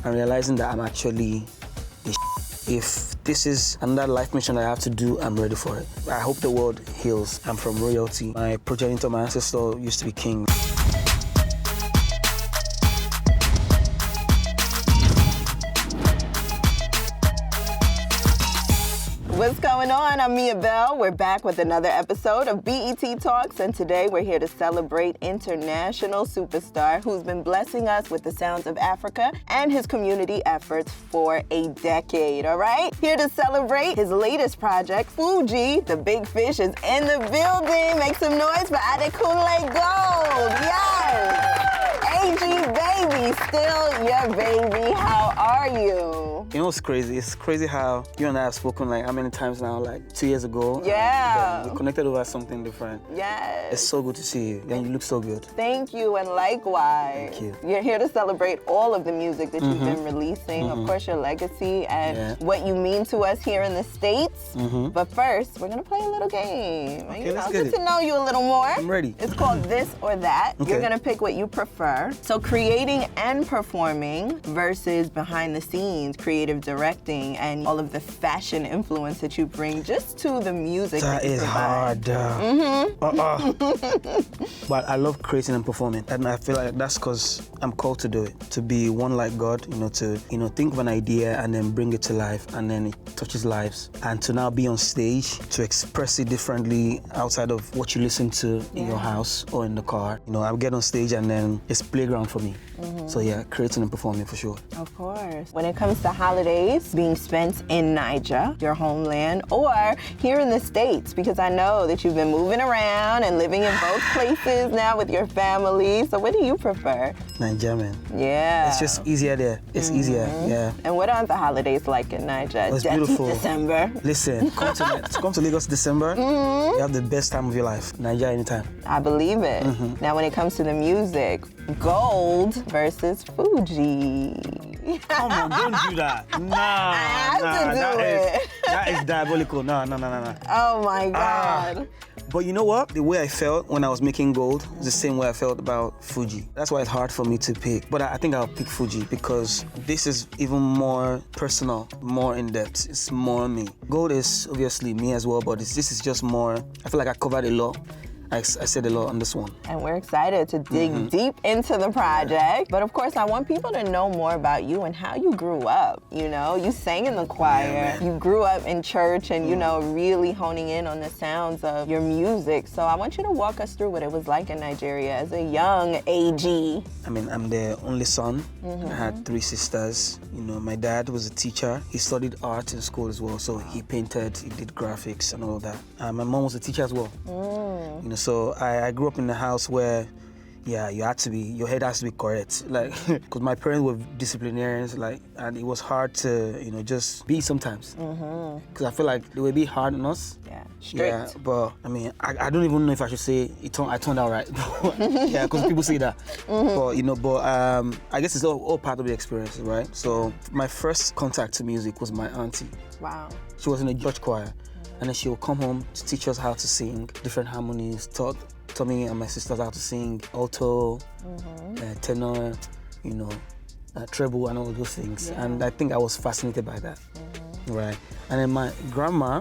and realizing that I'm actually the If this is another life mission I have to do, I'm ready for it. I hope the world heals. I'm from royalty. My progenitor, my ancestor used to be king. What's going on? I'm Miabelle. We're back with another episode of BET Talks, and today we're here to celebrate international superstar who's been blessing us with the sounds of Africa and his community efforts for a decade, all right? Here to celebrate his latest project, Fuji, the big fish, is in the building. Make some noise for Adekunle Gold. Yes! AG baby, still your baby. How are you? You know what's crazy? It's crazy how you and I have spoken like how many times now, like 2 years ago. Yeah. We connected over something different. Yes. It's so good to see you. And you look so good. Thank you, and likewise. Thank you. You're here to celebrate all of the music that you've been releasing, of course, your legacy and what you mean to us here in the States. But first, we're gonna play a little game. Okay, let's get get to know you a little more. I'm ready. It's called This or That. Okay. You're gonna pick what you prefer. So creating and performing versus behind the scenes, creative directing, and all of the fashion influence that you bring just to the music That you is provide. hard. But I love creating and performing, and I feel like that's because I'm called to do it. To be one like God, to think of an idea and then bring it to life, and then it touches lives. And to now be on stage to express it differently outside of what you listen to in your house or in the car. I get on stage and then it's playground for me. So yeah, creating and performing for sure. Of course. When it comes to holidays being spent in Niger, your homeland, or here in the States, because I know that you've been moving around and living in both places now with your family. So what do you prefer? Niger, man. Yeah. It's just easier there. It's easier, yeah. And what are the holidays like in Niger? It's beautiful. December. Listen, come to Lagos December, you have the best time of your life. Niger anytime. I believe it. Now when it comes to the music, Gold versus Fuji. Come on, don't do that. I have to do it. That is diabolical. No. Oh my God. But you know what? The way I felt when I was making Gold is the same way I felt about Fuji. That's why it's hard for me to pick. But I think I'll pick Fuji because this is even more personal, more in-depth. It's more me. Gold is obviously me as well, but this is just more, I feel like I covered a lot. I said a lot on this one. And we're excited to dig deep into the project. But of course, I want people to know more about you and how you grew up. You sang in the choir. You grew up in church and, really honing in on the sounds of your music. So I want you to walk us through what it was like in Nigeria as a young AG. I mean, I'm the only son. I had 3 sisters. My dad was a teacher. He studied art in school as well. So he painted, he did graphics and all of that. My mom was a teacher as well. So I grew up in a house where, your head has to be correct. Because my parents were disciplinarians, and it was hard to, just be sometimes. Because I feel like they would be hard on us. Yeah, strict. Yeah, but I mean, I don't even know if I should say I turned out right. Yeah, because people say that. But I guess it's all part of the experience, right? So my first contact to music was my auntie. Wow. She was in a church choir. And then she would come home to teach us how to sing different harmonies, taught me and my sisters how to sing alto, tenor, treble and all those things. Yeah. And I think I was fascinated by that, right? And then my grandma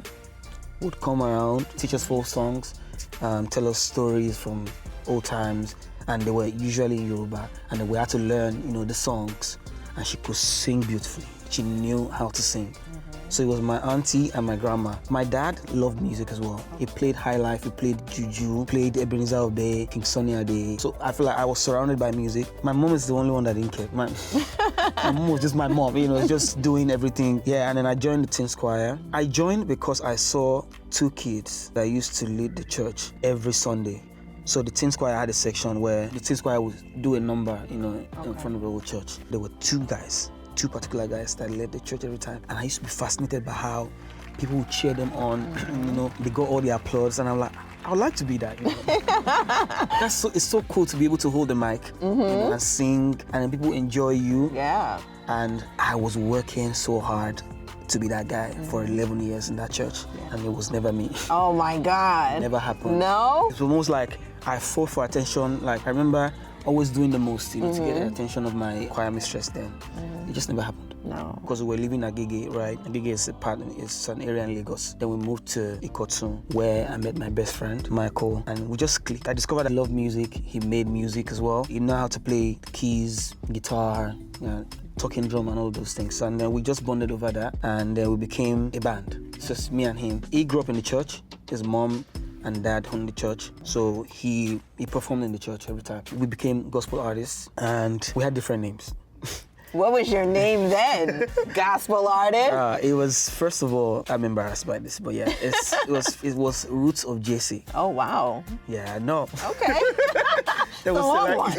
would come around, teach us folk songs, tell us stories from old times, and they were usually in Yoruba, and then we had to learn, the songs, and she could sing beautifully. She knew how to sing. So it was my auntie and my grandma. My dad loved music as well. He played high life, he played juju, played Ebenezer Obey, King Sunny Ade. So I feel like I was surrounded by music. My mom is the only one that didn't care. My mom was just my mom, just doing everything. Yeah, and then I joined the Teens Choir. I joined because I saw 2 kids that used to lead the church every Sunday. So the Teens Choir had a section where the Teens Choir would do a number, in front of the whole church. There were 2 particular guys that led the church every time. And I used to be fascinated by how people would cheer them on, they got all the applause, and I'm like, I would like to be that. It's so cool to be able to hold the mic and sing, and then people enjoy you. Yeah. And I was working so hard to be that guy for 11 years in that church, and it was never me. Oh my God. It never happened. No? It's almost like I fought for attention. Like I remember always doing the most, to get the attention of my choir mistress then. It just never happened. No. Because we were living at Agege, right? Agege is an area in Lagos. Then we moved to Ikotun, where I met my best friend, Michael, and we just clicked. I discovered I love music. He made music as well. He knew how to play keys, guitar, talking drum and all those things. And then we just bonded over that, and then we became a band. It's just me and him. He grew up in the church. His mom and dad owned the church, so he performed in the church every time. We became gospel artists, and we had different names. What was your name then? Gospel artist? It was, first of all, I'm embarrassed by this, but yeah, it was Roots of JC. Oh, wow. Yeah, I know. Okay. That was long one.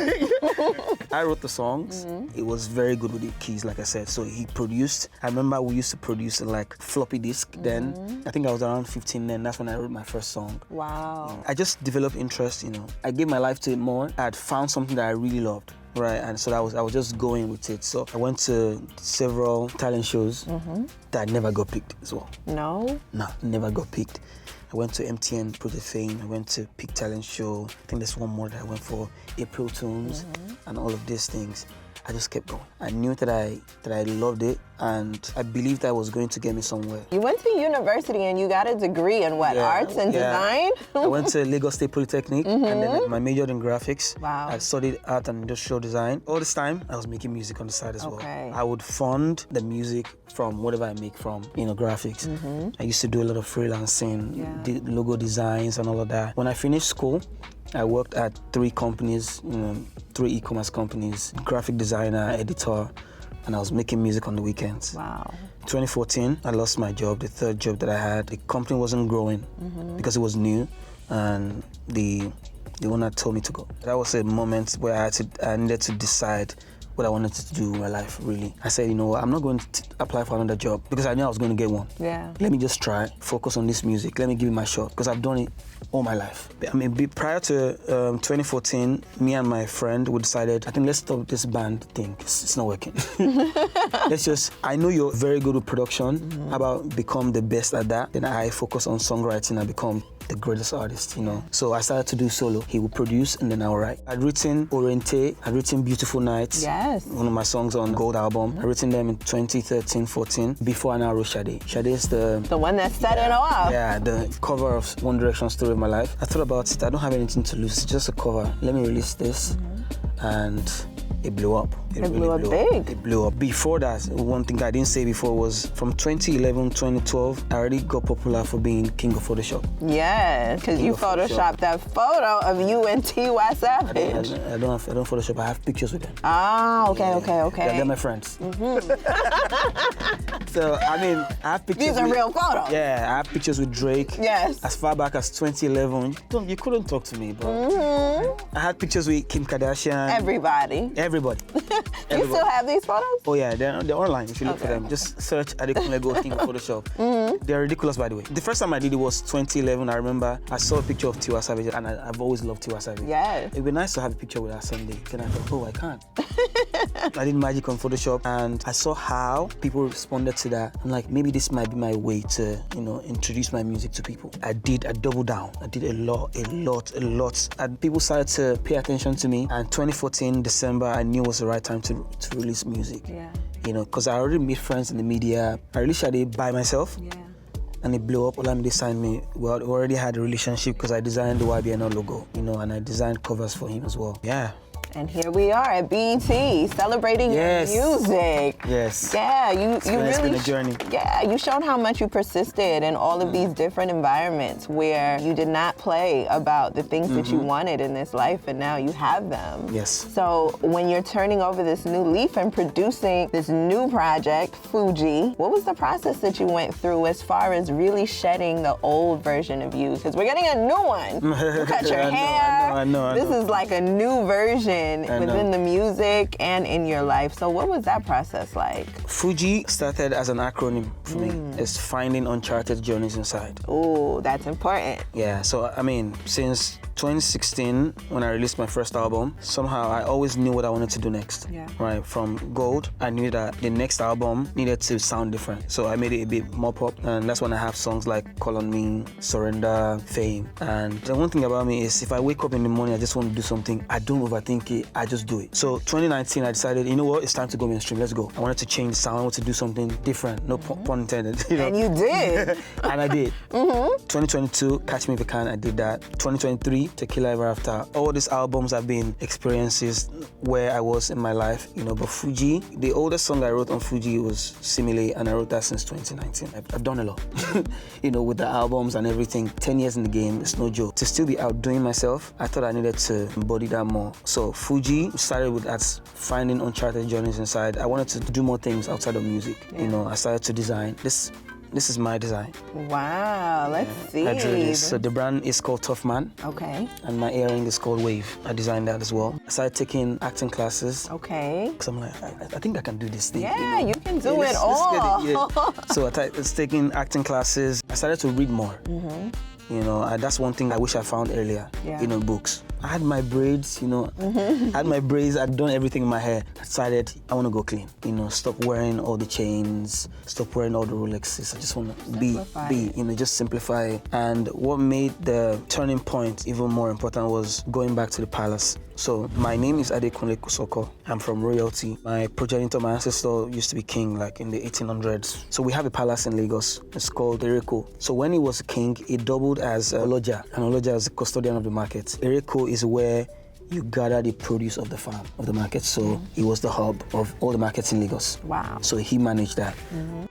I wrote the songs. It was very good with the keys, like I said. So he produced. I remember we used to produce like floppy disk then. I think I was around 15 then. That's when I wrote my first song. Wow. I just developed interest, I gave my life to it more. I had found something that I really loved. Right, and so I was just going with it. So I went to several talent shows that never got picked as well. No? No, never got picked. I went to MTN Project Fame. I went to Pick Talent Show. I think there's one more that I went for, April Tunes, and all of these things. I just kept going. I knew that I loved it, and I believed that was going to get me somewhere. You went to university and you got a degree in what, arts and design? I went to Lagos State Polytechnic, and then I majored in graphics. Wow. I studied art and industrial design. All this time, I was making music on the side as well. I would fund the music from whatever I make from, graphics. I used to do a lot of freelancing, logo designs and all of that. When I finished school, I worked at 3 companies, 3 e-commerce companies, graphic designer, editor, and I was making music on the weekends. Wow. 2014, I lost my job, the third job that I had. The company wasn't growing because it was new, and the owner told me to go. That was a moment where I needed to decide what I wanted to do in my life, really. I said, I'm not going to apply for another job because I knew I was going to get one. Yeah. Let me just try, focus on this music. Let me give it my shot because I've done it all my life. I mean, prior to 2014, me and my friend, we decided, I think let's stop this band thing. It's not working. I know you're very good with production. How about become the best at that? Then I focus on songwriting and become the greatest artist, So I started to do solo. He would produce and then I would write. I'd written Oriente, I'd written Beautiful Nights. Yes. One of my songs on Gold album. I'd written them in 2013, 14, before I now wrote Sade. Sade is the one that set it off. Yeah, the cover of One Direction Story of My Life. I thought about it, I don't have anything to lose, it's just a cover. Let me release this. And it blew up. It blew up big. It blew up. Before that, one thing I didn't say before was from 2011, 2012, I already got popular for being king of Photoshop. Yeah, because you photoshopped that photo of you and T.Y. Savage. I don't Photoshop. I have pictures with them. Ah, okay. They're my friends. So, I mean, I have pictures. These are real photos. Yeah, I have pictures with Drake. Yes. As far back as 2011. You couldn't talk to me, bro. I had pictures with Kim Kardashian. Everybody. You still have these photos? Oh yeah, they're online if you look for them. Just search Adekunle Gold King of Photoshop. They're ridiculous, by the way. The first time I did it was 2011. I remember I saw a picture of T.Y. Savage, and I've always loved T.Y. Savage. Yes. It'd be nice to have a picture with her someday. Then I thought, I can't. I did magic on Photoshop, and I saw how people responded to that. I'm like, maybe this might be my way to, introduce my music to people. I doubled down. I did a lot. And people started to pay attention to me. And 2014, December, I knew it was the right time to release music. Yeah. Because I already made friends in the media. I released it by myself. Yeah. And it blew up. Olamide signed me. We already had a relationship because I designed the YBNL logo, and I designed covers for him as well. Yeah. And here we are at BET, celebrating your music. Yes. Yeah, you really. It's been a journey. Yeah, you showed how much you persisted in all of these different environments where you did not play about the things that you wanted in this life, and now you have them. Yes. So when you're turning over this new leaf and producing this new project, Fuji, what was the process that you went through as far as really shedding the old version of you? Because we're getting a new one. You cut your hair. I know. This is like a new version within the music and in your life. So what was that process like? Fuji started as an acronym for me. It's finding uncharted journeys inside. Oh, that's important. Yeah, so I mean, since 2016, when I released my first album, somehow I always knew what I wanted to do next. Yeah. Right, from Gold, I knew that the next album needed to sound different. So I made it a bit more pop, and that's when I have songs like Call on Me, Surrender, Fame. And the one thing about me is if I wake up in the morning, I just want to do something, I don't overthink it, I just do it. So 2019, I decided, you know what, it's time to go mainstream, let's go. I wanted to change the sound, I wanted to do something different, no pun intended. You know? And you did. And I did. 2022, Catch Me If You Can, I did that. 2023, Tequila Ever After. All these albums have been experiences where I was in my life, you know, but Fuji, the oldest song I wrote on Fuji was Simile, and I wrote that since 2019. I've done a lot, you know, with the albums and everything. 10 years in the game, it's no joke. To still be outdoing myself, I thought I needed to embody that more. So Fuji started with that finding uncharted journeys inside. I wanted to do more things outside of music. Yeah. You know, I started to design. This is my design. Wow, let's see. I drew this. So the brand is called Tough Man. Okay. And my earring is called Wave. I designed that as well. I started taking acting classes. Okay. Because I'm like, I think I can do this thing. Yeah, you can do it all. Yeah. So I was taking acting classes. I started to read more. You know, that's one thing I wish I found earlier, you know, books. I had my braids, you know, I had my braids, I'd done everything in my hair. I decided I want to go clean, you know, stop wearing all the chains, stop wearing all the Rolexes. I just want to be, you know, just simplify it. And what made the turning point even more important was going back to the palace. So my name is Adekunle Gold. I'm from royalty. My progenitor, my ancestor used to be king like in the 1800s. So we have a palace in Lagos. It's called Ereko. So when he was a king, he doubled as Oloja, and Oloja is the custodian of the market. Ereko is where you gather the produce of the farm, of the market. So he was the hub of all the markets in Lagos. Wow. So he managed that.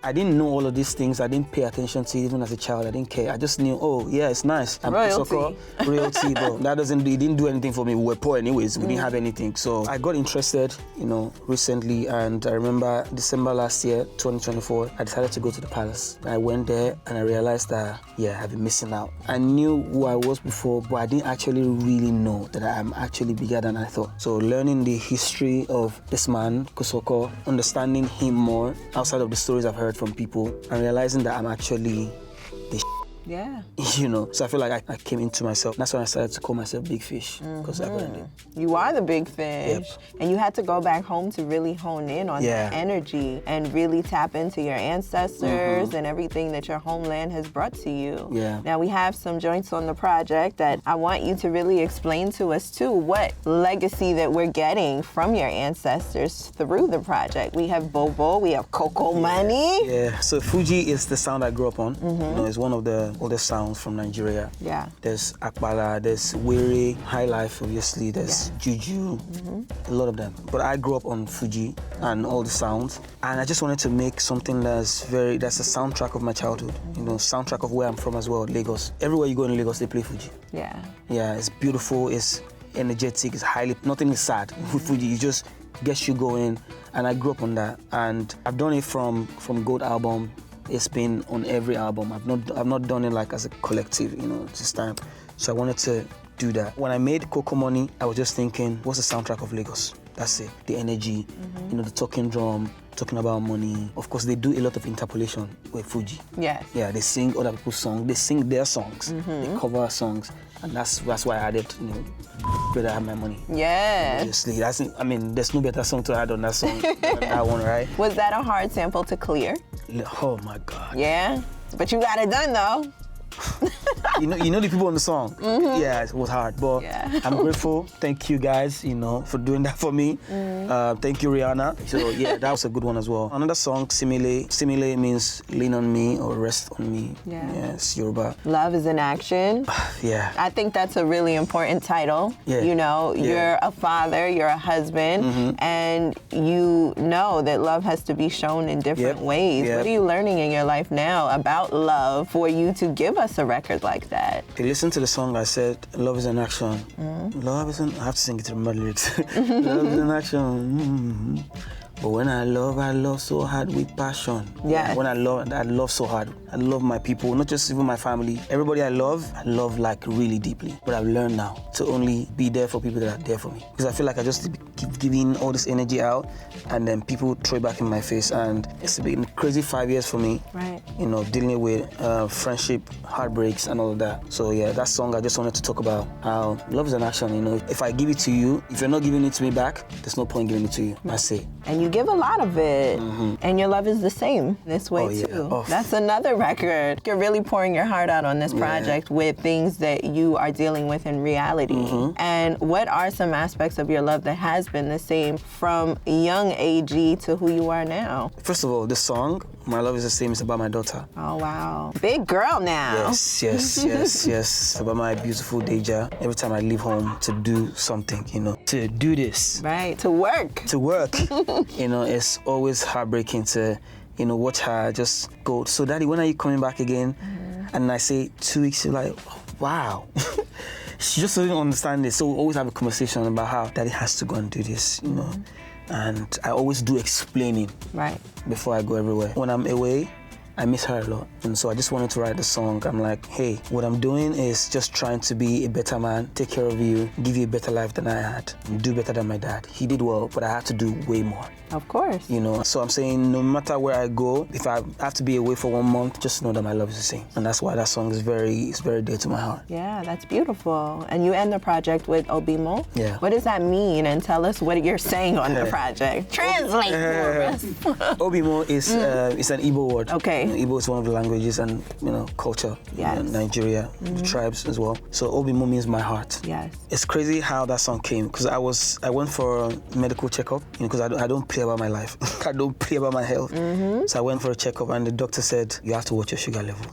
I didn't know all of these things. I didn't pay attention to it even as a child. I didn't care. I just knew, oh, yeah, it's nice. I'm royalty. Royalty, but that it didn't do anything for me. We were poor anyways. We didn't have anything. So I got interested, you know, recently. And I remember December last year, 2024, I decided to go to the palace. I went there and I realized that, yeah, I've been missing out. I knew who I was before, but I didn't actually really know that I'm actually bigger than I thought. So learning the history of this man, Kosoko, understanding him more outside of the stories I've heard from people, and realizing that I'm actually the Yeah. You know, so I feel like I came into myself. That's when I started to call myself Big Fish, because I learned it. You are the big fish. And you had to go back home to really hone in on that energy and really tap into your ancestors and everything that your homeland has brought to you. Yeah. Now we have some joints on the project that I want you to really explain to us too, what legacy that we're getting from your ancestors through the project. We have Bobo, we have Coco Money. Yeah, so Fuji is the sound I grew up on. You know, it's one of the oldest sounds from Nigeria. Yeah. There's Akbala, there's Were, High Life, obviously, there's Juju, a lot of them. But I grew up on Fuji and all the sounds, and I just wanted to make something that's a soundtrack of my childhood, you know, soundtrack of where I'm from as well, Lagos. Everywhere you go in Lagos, they play Fuji. Yeah. Yeah, it's beautiful, it's energetic, it's nothing is sad with Fuji. It just gets you going, and I grew up on that. And I've done it from Gold album. It's been on every album. I've not done it like as a collective, you know, this time. So I wanted to do that. When I made Coco Money, I was just thinking, what's the soundtrack of Lagos? That's it. The energy, you know, the talking drum, talking about money. Of course, they do a lot of interpolation with Fuji. Yes. Yeah, they sing other people's songs. They sing their songs. They cover songs, and that's why I added, you know, Better Have My Money. Yes. Obviously, there's no better song to add on that song than that one, right? Was that a hard sample to clear? Oh my God. Yeah, but you got it done though. you know the people on the song. Yeah, it was hard, but I'm grateful. Thank you guys, you know, for doing that for me. Thank you, Rihanna. So yeah, that was a good one as well. Another song, Simile. Simile means lean on me or rest on me. Yeah, it's Yoruba. Love is in action. Yeah. I think that's a really important title. Yeah. You know, you're a father, you're a husband, and you know that love has to be shown in different ways. What are you learning in your life now about love for you to give us a record like that? If you listen to the song, I said, love is an action. Love is an, I have to sing it to remember the lyrics. Love is an action. But when I love so hard with passion. Yeah. When I love so hard. I love my people, not just even my family. Everybody I love like really deeply. But I've learned now to only be there for people that are there for me. Because I feel like I just keep giving all this energy out, and then people throw it back in my face. And it's been a crazy 5 years for me. Right. You know, dealing with friendship, heartbreaks, and all of that. So yeah, that song I just wanted to talk about how love is an action. You know, if I give it to you, if you're not giving it to me back, there's no point giving it to you. That's it. And you give a lot of it, and your love is the same this way too. Oh. That's another record. You're really pouring your heart out on this project with things that you are dealing with in reality. And what are some aspects of your love that has been the same from young AG to who you are now? First of all, the song, My Love is the Same, is about my daughter. Oh, wow. Big girl now. Yes. It's about my beautiful Deja. Every time I leave home to do something, you know, to do this. Right, to work. You know, it's always heartbreaking to, you know, watch her just go, so Daddy, when are you coming back again? And I say 2 weeks, she's like, wow. She just doesn't understand it. So we always have a conversation about how Daddy has to go and do this, you know. And I always do explaining before I go everywhere. When I'm away, I miss her a lot. And so I just wanted to write the song. I'm like, hey, what I'm doing is just trying to be a better man, take care of you, give you a better life than I had, and do better than my dad. He did well, but I had to do way more. Of course. You know, so I'm saying no matter where I go, if I have to be away for 1 month, just know that my love is the same. And that's why that song is very dear to my heart. Yeah, that's beautiful. And you end the project with Obimo. Yeah. What does that mean? And tell us what you're saying on the project. Translate for us. Obimo is it's an Igbo word. Okay. Igbo is one of the languages and, you know, culture. Yes. In Nigeria, the tribes as well. So Obimo means my heart. Yes. It's crazy how that song came, because I went for a medical checkup, you know, because I don't play about my life. I don't play about my health. So I went for a checkup, and the doctor said, you have to watch your sugar level.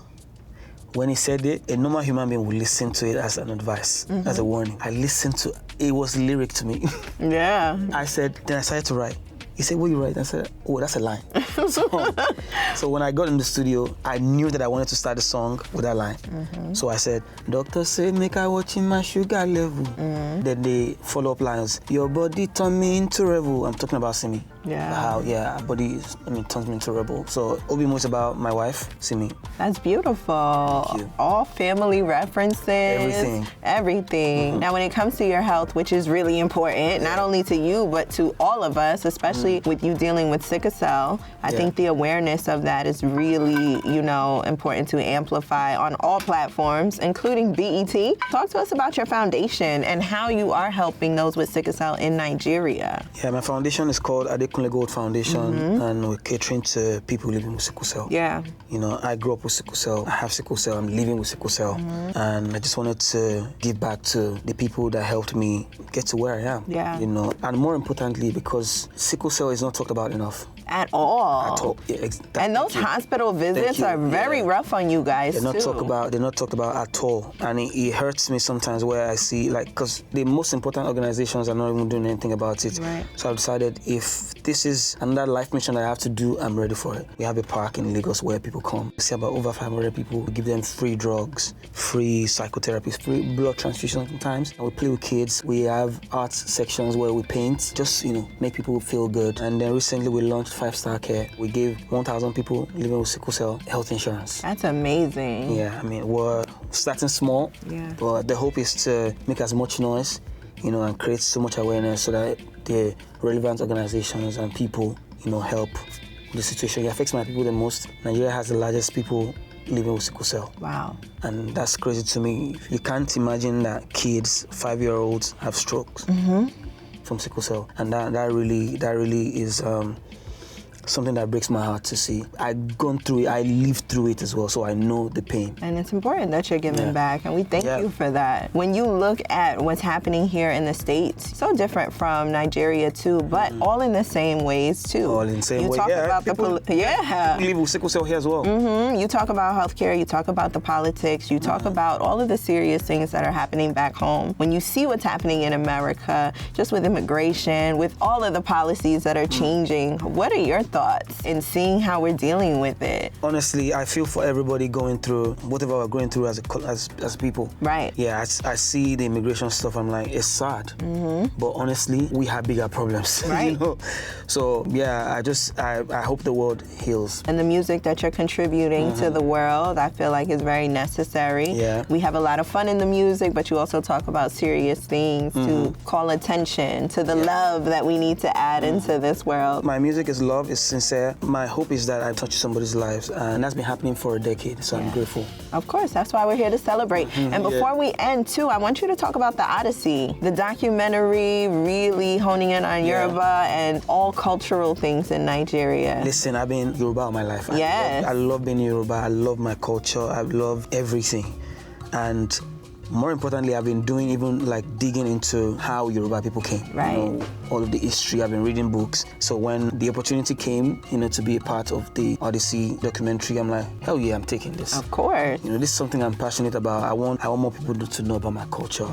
When he said it, a normal human being would listen to it as an advice, as a warning. I listened to it. Was lyric to me. Yeah. Then I started to write. He said, what you write? I said, oh, that's a line. So when I got in the studio, I knew that I wanted to start the song with that line. So I said, doctor said, make I watch in my sugar level. Then the follow-up lines, your body turned me into rebel. I'm talking about Simi. Yeah. How, our body turns me into rebel. So Obimo is about my wife, Simi. That's beautiful. Thank you. All family references. Everything. Now, when it comes to your health, which is really important, not only to you, but to all of us, especially with you dealing with sickle cell, I think the awareness of that is really, you know, important to amplify on all platforms, including BET. Talk to us about your foundation and how you are helping those with sickle cell in Nigeria. Yeah, my foundation is called Adekunle Gold Foundation, and we're catering to people living with sickle cell. Yeah. You know, I grew up with sickle cell. I have sickle cell. I'm living with sickle cell. And I just wanted to give back to the people that helped me get to where I am. Yeah. You know, and more importantly, because sickle cell is not talked about enough. At all. At all. Yeah, and those hospital visits are very rough on you guys, they're not talked about at all. And it hurts me sometimes where I see, like, because the most important organizations are not even doing anything about it. Right. So I've decided, if this is another life mission that I have to do, I'm ready for it. We have a park in Lagos where people come. We see about over 500 people. We give them free drugs, free psychotherapies, free blood transfusion sometimes. And we play with kids. We have art sections where we paint, just, you know, make people feel good. And then recently we launched 5-star care. We gave 1,000 people living with sickle cell health insurance. That's amazing. Yeah, I mean, we're starting small, but the hope is to make as much noise, you know, and create so much awareness so that the relevant organizations and people, you know, help the situation. It affects my people the most. Nigeria has the largest people living with sickle cell. Wow. And that's crazy to me. You can't imagine that kids, 5-year-olds, have strokes from sickle cell. And that really is something that breaks my heart to see. I've gone through it, I lived through it as well, so I know the pain. And it's important that you're giving back, and we thank you for that. When you look at what's happening here in the States, so different from Nigeria too, but all in the same ways too. All in the same way. You talk about people live with sickle cell here as well. You talk about healthcare, you talk about the politics, you talk about all of the serious things that are happening back home. When you see what's happening in America, just with immigration, with all of the policies that are changing, what are your thoughts in seeing how we're dealing with it? Honestly, I feel for everybody going through whatever we're going through as people. Right. Yeah, I see the immigration stuff. I'm like, it's sad. But honestly, we have bigger problems. Right. You know? So yeah, I hope the world heals. And the music that you're contributing to the world, I feel like is very necessary. Yeah. We have a lot of fun in the music, but you also talk about serious things to call attention to the love that we need to add into this world. My music is love, it's sincere. My hope is that I touch somebody's lives, and that's been happening for a decade, so I'm grateful. Of course, that's why we're here to celebrate. And before we end, too, I want you to talk about the Odyssey, the documentary, really honing in on Yoruba and all cultural things in Nigeria. Listen, I've been Yoruba all my life. Yes. I love being Yoruba. I love my culture. I love everything. And more importantly, I've been doing even like digging into how Yoruba people came. Right. You know, all of the history. I've been reading books. So when the opportunity came, to be a part of the Odyssey documentary, I'm like, hell yeah, I'm taking this. Of course. This is something I'm passionate about. I want more people to know about my culture.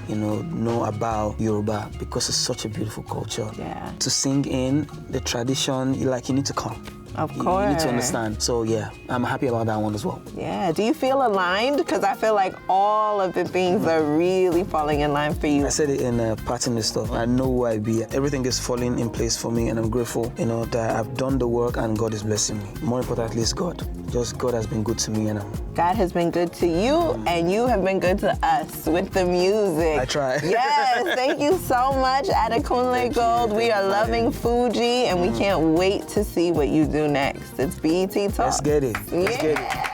Know about Yoruba, because it's such a beautiful culture. Yeah. To sing in the tradition, you need to come. Of course. You need to understand. So yeah, I'm happy about that one as well. Yeah. Do you feel aligned? Because I feel like all of the things are really falling in line for you. I said it in parting and stuff. I know who I be. Everything is falling in place for me, and I'm grateful, that I've done the work and God is blessing me. More importantly, it's God. Just God has been good to me, and God has been good to you, and you have been good to us with the music. I try. Yes, thank you so much, Adekunle Gold. We are loving Fuji, and we can't wait to see what you do next. It's BET Talk. Let's get it. Let's get it.